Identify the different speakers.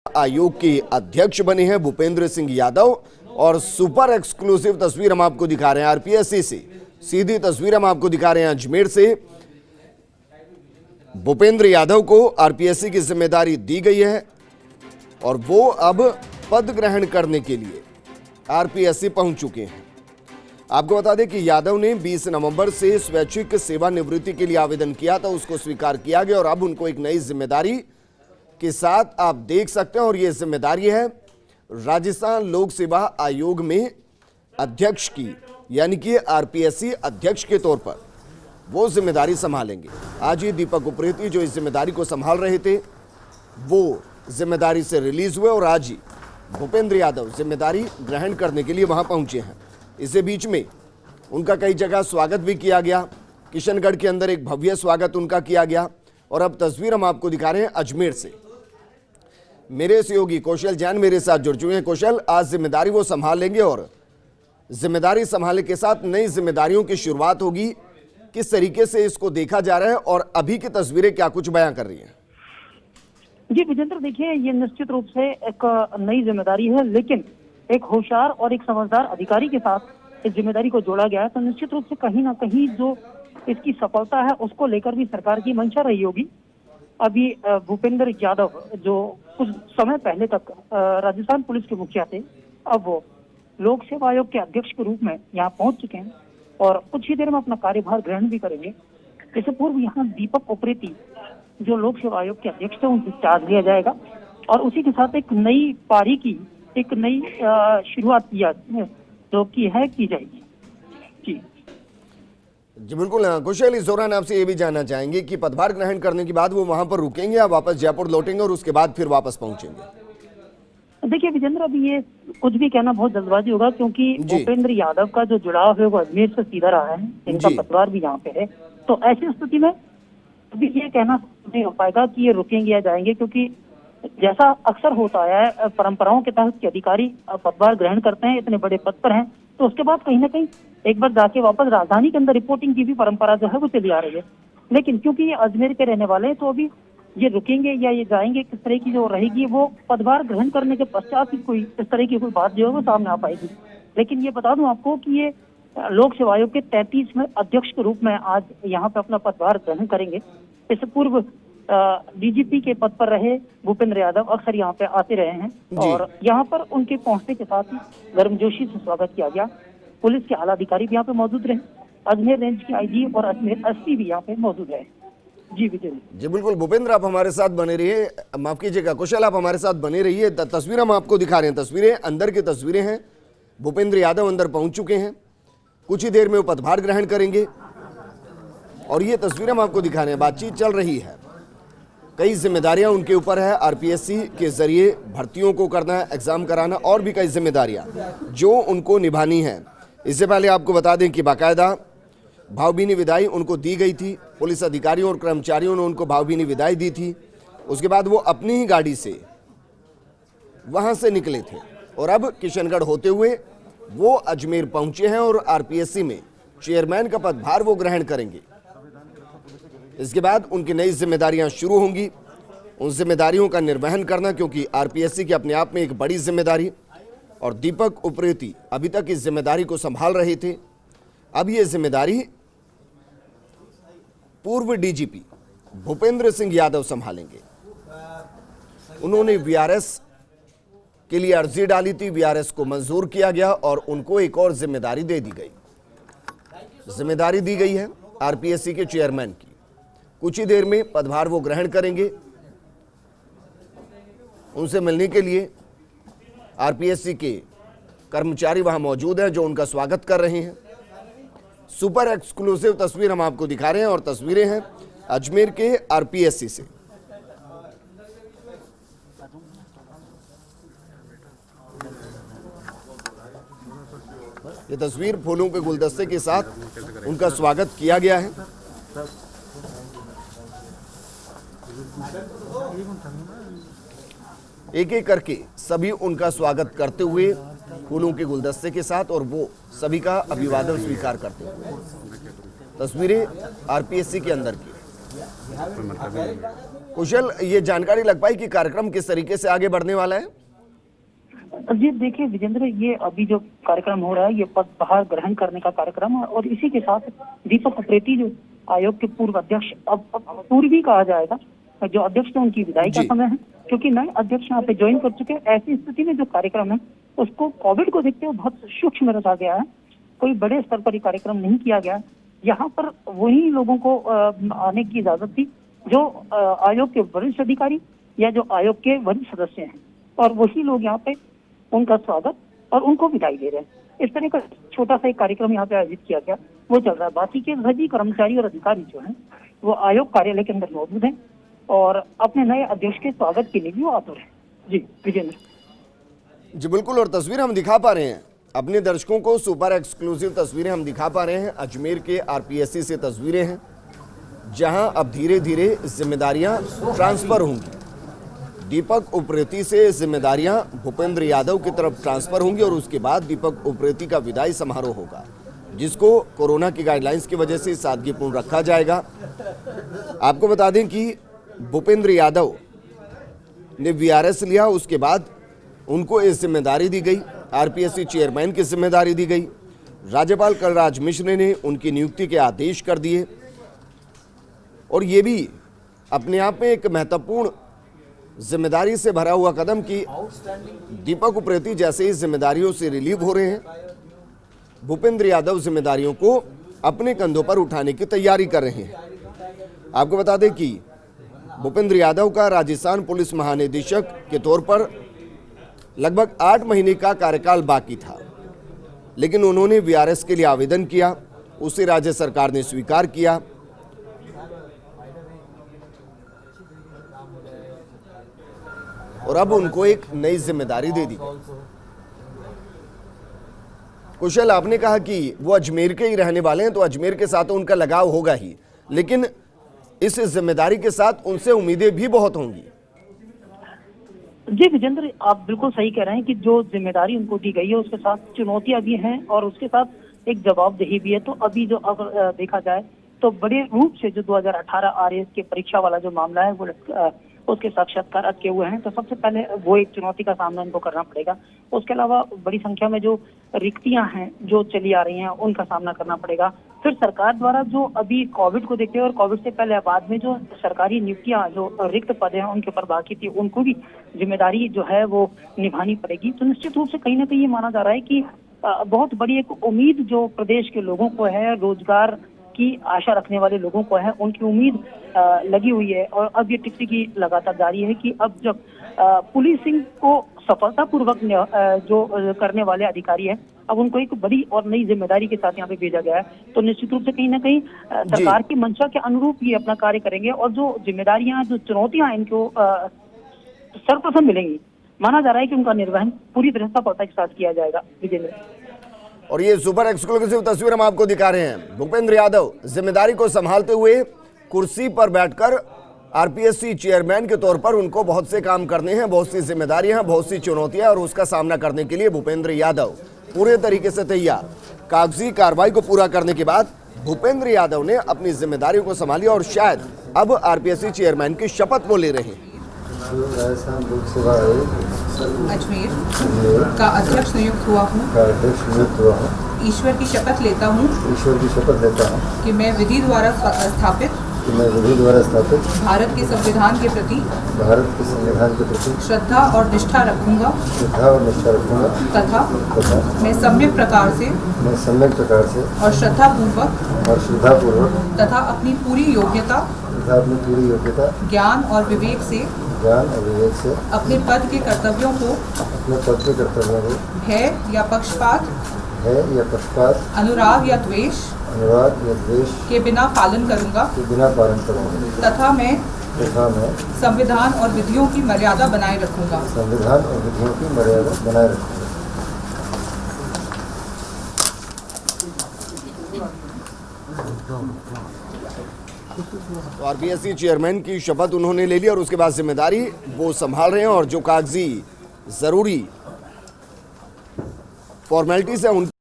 Speaker 1: आयोग के अध्यक्ष बने हैं भूपेंद्र सिंह यादव। और सुपर एक्सक्लूसिव तस्वीर हम आपको दिखा रहे हैं आरपीएससी से, सीधी तस्वीर हम आपको दिखा रहे हैं अजमेर से। भूपेंद्र यादव को आरपीएससी की जिम्मेदारी दी गई है और वो अब पद ग्रहण करने के लिए आरपीएससी पहुंच चुके हैं। आपको बता दें कि यादव ने 20 नवंबर से स्वैच्छिक सेवानिवृत्ति के लिए आवेदन किया था, उसको स्वीकार किया गया और अब उनको एक नई जिम्मेदारी के साथ आप देख सकते हैं। और ये जिम्मेदारी है राजस्थान लोक सेवा आयोग में अध्यक्ष की, यानी कि आरपीएससी अध्यक्ष के तौर पर वो जिम्मेदारी संभालेंगे। आज ही दीपक उप्रेती जो इस जिम्मेदारी को संभाल रहे थे वो जिम्मेदारी से रिलीज हुए और आज ही भूपेंद्र यादव जिम्मेदारी ग्रहण करने के लिए वहां पहुंचे हैं। इसी बीच में उनका कई जगह स्वागत भी किया गया। किशनगढ़ के अंदर एक भव्य स्वागत उनका किया गया। और अब तस्वीर हम आपको दिखा रहे हैं अजमेर से। मेरे सहयोगी कौशल जैन मेरे साथ जुड़ चुके हैं। कौशल, आज जिम्मेदारी वो संभाल लेंगे और जिम्मेदारी संभालने के साथ नई जिम्मेदारियों की शुरुआत होगी। किस तरीके से इसको देखा जा रहा है और अभी की तस्वीरें क्या कुछ बयां कर रही हैं?
Speaker 2: जी विजेंद्र, देखिए ये निश्चित रूप से एक नई जिम्मेदारी है, लेकिन एक होशियार और एक समझदार अधिकारी के साथ इस जिम्मेदारी को जोड़ा गया है। तो निश्चित रूप से कहीं ना कहीं जो इसकी सफलता है उसको लेकर भी सरकार की मंशा रही होगी। अभी भूपेंद्र यादव जो कुछ समय पहले तक राजस्थान पुलिस के मुखिया थे, अब वो लोक सेवा आयोग के अध्यक्ष के रूप में यहाँ पहुंच चुके हैं और कुछ ही देर में अपना कार्यभार ग्रहण भी करेंगे। इससे पूर्व यहाँ दीपक उप्रेती जो लोक सेवा आयोग के अध्यक्ष थे उनसे चार्ज लिया जाएगा और उसी के साथ एक नई पारी की, एक नई शुरुआत की जाएगी।
Speaker 1: जी बिल्कुल कुशल, इस दौरान आपसे ये भी जानना चाहेंगे कि पदभार ग्रहण करने के बाद वो वहां पर रुकेंगे या वापस जयपुर लौटेंगे और उसके बाद फिर वापस पहुंचेंगे?
Speaker 2: देखिए विजेंद्र, अभी ये कुछ भी कहना बहुत जल्दबाजी होगा क्योंकि भूपेंद्र यादव का जो जुड़ाव है वो अजमेर से सीधा रहा है, इनका पदभार भी यहाँ पे है। तो ऐसी स्थिति में अभी ये कहना नहीं हो पाएगा कि ये रुकेंगे या जाएंगे, क्योंकि जैसा अक्सर होता है परंपराओं के तहत कि अधिकारी पदभार ग्रहण करते हैं, इतने बड़े पद पर हैं, तो उसके बाद कहीं ना कहीं एक बार जाके वापस राजधानी के अंदर रिपोर्टिंग की भी परंपरा जो है वो चली आ रही है। लेकिन क्योंकि ये अजमेर के रहने वाले हैं तो अभी ये रुकेंगे या ये जाएंगे, किस तरह की जो रहेगी वो पदभार ग्रहण करने के पश्चात ही कोई इस तरह की कोई बात जो है वो सामने आ पाएगी। लेकिन ये बता दूं आपको कि ये लोक सेवा आयोग के 33वें अध्यक्ष के रूप में आज यहाँ पे अपना पदभार ग्रहण करेंगे। इससे पूर्व डीजीपी के पद पर रहे भूपेंद्र यादव अक्सर यहाँ पे आते रहे हैं और यहाँ पर उनके पहुंचने के साथ ही गर्मजोशी से स्वागत किया गया। पुलिस के आला अधिकारी भी यहाँ पे मौजूद रहे, अजमेर रेंज के आईजी और अजमेर एसपी भी यहाँ पे मौजूद रहे। जी विजय जी
Speaker 1: बिल्कुल। भूपेंद्र आप हमारे साथ बने रहिए, माफ कीजिएगा कुशल आप हमारे साथ बने रहिए। तस्वीर हम आपको दिखा रहे हैं, तस्वीरें अंदर की तस्वीरें हैं। भूपेंद्र यादव अंदर पहुंच चुके हैं, कुछ ही देर में वो पदभार ग्रहण करेंगे और ये तस्वीरें हम आपको दिखा रहे हैं। बातचीत चल रही है, कई जिम्मेदारियां उनके ऊपर है, आरपीएससी के जरिए भर्तियों को करना है, एग्जाम कराना और भी कई जिम्मेदारियां जो उनको निभानी है। इससे पहले आपको बता दें कि बाकायदा भावभीनी विदाई उनको दी गई थी, पुलिस अधिकारियों और कर्मचारियों ने उनको भावभीनी विदाई दी थी। उसके बाद वो अपनी ही गाड़ी से वहां से निकले थे और अब किशनगढ़ होते हुए वो अजमेर पहुंचे हैं और आरपीएससी में चेयरमैन का पदभार वो ग्रहण करेंगे। इसके बाद उनकी नई जिम्मेदारियां शुरू होंगी, उन जिम्मेदारियों का निर्वहन करना, क्योंकि आरपीएससी की अपने आप में एक बड़ी जिम्मेदारी। और दीपक उप्रेती अभी तक इस जिम्मेदारी को संभाल रहे थे, अब ये जिम्मेदारी पूर्व डीजीपी भूपेंद्र सिंह यादव संभालेंगे। उन्होंने वीआरएस के लिए अर्जी डाली थी, वीआरएस को मंजूर किया गया और उनको एक और जिम्मेदारी दे दी गई। जिम्मेदारी दी गई है आरपीएससी के चेयरमैन की। कुछ ही देर में पदभार वो ग्रहण करेंगे। उनसे मिलने के लिए आरपीएससी के कर्मचारी वहां मौजूद हैं जो उनका स्वागत कर रहे हैं। सुपर एक्सक्लूसिव तस्वीर हम आपको दिखा रहे हैं और तस्वीरें हैं अजमेर के आरपीएससी से। ये तस्वीर फूलों के गुलदस्ते के साथ उनका स्वागत किया गया है। एक एक करके सभी उनका स्वागत करते हुए फूलों के गुलदस्ते के साथ और वो सभी का अभिवादन स्वीकार करते हुए। तस्वीरें आरपीएससी के अंदर की। कुशल, ये जानकारी लग पाई कि कार्यक्रम किस तरीके से आगे बढ़ने वाला है?
Speaker 2: जी देखिए विजेंद्र, ये अभी जो कार्यक्रम हो रहा है ये पदभार ग्रहण करने का कार्यक्रम है और इसी के साथ दीपक उप्रेती जो आयोग के पूर्व अध्यक्ष, अब पूर्वी कहा जाएगा, जो अध्यक्ष थे उनकी विदाई का समय है, क्योंकि नए अध्यक्ष यहाँ पे ज्वाइन कर चुके हैं। ऐसी स्थिति में जो कार्यक्रम है उसको कोविड को देखते हुए बहुत सूक्ष्म रखा गया है, कोई बड़े स्तर पर ये कार्यक्रम नहीं किया गया। यहाँ पर वही लोगों को आने की इजाजत थी जो आयोग के वरिष्ठ अधिकारी या जो आयोग के वरिष्ठ सदस्य हैं, और वही लोग यहाँ पे उनका स्वागत और उनको विदाई दे रहे हैं। इस तरह का छोटा सा एक कार्यक्रम यहाँ पे आयोजित किया गया, वो चल रहा है। बाकी के सभी कर्मचारी और अधिकारी जो हैं वो आयोग कार्यालय के अंदर मौजूद हैं और अपने नए अध्यक्ष के स्वागत के लिए भी वो आतुर है। जी विजेंद्र।
Speaker 1: जी बिल्कुल, और तस्वीर हम दिखा पा रहे हैं अपने दर्शकों को, सुपर एक्सक्लूसिव तस्वीरें हम दिखा पा रहे हैं। अजमेर के आरपीएससी से तस्वीरें हैं जहां अब धीरे धीरे जिम्मेदारियां ट्रांसफर होंगी। दीपक उप्रेती से जिम्मेदारियां भूपेंद्र यादव की तरफ ट्रांसफर होंगी और उसके बाद दीपक उप्रेती का विदाई समारोह होगा, जिसको कोरोना की गाइडलाइंस की वजह से सादगीपूर्ण रखा जाएगा। आपको बता दें कि भूपेंद्र यादव ने वीआरएस लिया, उसके बाद उनको इस जिम्मेदारी दी गई, आरपीएससी चेयरमैन की जिम्मेदारी दी गई। राज्यपाल कलराज मिश्र ने उनकी नियुक्ति के आदेश कर दिए और ये भी अपने आप में एक महत्वपूर्ण जिम्मेदारी से भरा हुआ कदम कि दीपक उप्रेती जैसे ही जिम्मेदारियों से रिलीव हो रहे हैं, भूपेंद्र यादव जिम्मेदारियों को अपने कंधों पर उठाने की तैयारी कर रहे हैं। आपको बता दें कि भूपेंद्र यादव का राजस्थान पुलिस महानिदेशक के तौर पर लगभग 8 महीने का कार्यकाल बाकी था, लेकिन उन्होंने वीआरएस के लिए आवेदन किया, उसे राज्य सरकार ने स्वीकार किया और अब उनको एक नई जिम्मेदारी दे दी गई। कुशल, आपने कहा कि वो अजमेर के ही रहने वाले हैं, तो अजमेर के साथ उनका लगाव होगा ही, लेकिन इस जिम्मेदारी के साथ उनसे उम्मीदें भी बहुत होंगी।
Speaker 2: जी विजेंद्र, आप बिल्कुल सही कह रहे हैं कि जो जिम्मेदारी उनको दी गई है उसके साथ चुनौतियां भी हैं और उसके साथ एक जवाबदेही भी है। तो अभी जो अगर देखा जाए तो बड़े रूप से जो 2018 आरएएस की परीक्षा वाला जो मामला है वो उसके साक्षात्कार अटके हुए हैं, तो सबसे पहले वो एक चुनौती का सामना इनको करना पड़ेगा। उसके अलावा बड़ी संख्या में जो रिक्तियां हैं जो चली आ रही हैं उनका सामना करना पड़ेगा। फिर सरकार द्वारा जो अभी कोविड को देखते हुए और कोविड से पहले बाद में जो सरकारी नियुक्तियां जो रिक्त पद हैं उनके ऊपर बाकी थी, उनको भी जिम्मेदारी जो है वो निभानी पड़ेगी। तो निश्चित रूप से कहीं ना कहीं ये माना जा रहा है कि बहुत बड़ी एक उम्मीद जो प्रदेश के लोगों को है, रोजगार की आशा रखने वाले लोगों को है, उनकी उम्मीद लगी हुई है। और अब ये टिकटिकी लगातार जारी है कि अब जब पुलिसिंग को सफलतापूर्वक जो करने वाले अधिकारी हैं, अब उनको एक बड़ी और नई जिम्मेदारी के साथ यहाँ पे भेजा गया है। तो निश्चित रूप से कहीं ना कहीं सरकार की मंशा के अनुरूप ये अपना कार्य करेंगे और जो जिम्मेदारियां, जो चुनौतियां इनको सर्वप्रथम मिलेंगी, माना जा रहा है कि उनका निर्वहन पूरी तरह सफलता के साथ किया जाएगा। विजेंद्र, और
Speaker 1: ये सुपर एक्सक्लूसिव तस्वीर हम आपको दिखा रहे हैं। भूपेंद्र यादव जिम्मेदारी को संभालते हुए कुर्सी पर बैठकर आरपीएससी चेयरमैन के तौर पर उनको बहुत से काम करने हैं, बहुत सी जिम्मेदारियां हैं, बहुत सी चुनौतियां, और उसका सामना करने के लिए भूपेंद्र यादव पूरे तरीके से तैयार। कागजी कार्रवाई को पूरा करने के बाद भूपेंद्र यादव ने अपनी जिम्मेदारियों को संभाली और शायद अब आरपीएससी चेयरमैन की शपथ वो ले रहे हैं।
Speaker 3: अजमेर का अध्यक्ष नियुक्त हुआ हूँ। ईश्वर की शपथ लेता हूँ कि मैं विधि द्वारा स्थापित भारत के संविधान के प्रति श्रद्धा और निष्ठा रखूंगा तथा मैं सम्यक प्रकार से और श्रद्धापूर्वक तथा अपनी पूरी योग्यता ज्ञान और विवेक से अपने पद के कर्तव्यों को भय या पक्षपात अनुराग या द्वेष के बिना पालन करूंगा तथा मैं संविधान और विधियों की मर्यादा बनाए रखूंगा।
Speaker 1: तो आरपीएससी चेयरमैन की शपथ उन्होंने ले ली और उसके बाद जिम्मेदारी वो संभाल रहे हैं और जो कागजी जरूरी फॉर्मेलिटीज है उन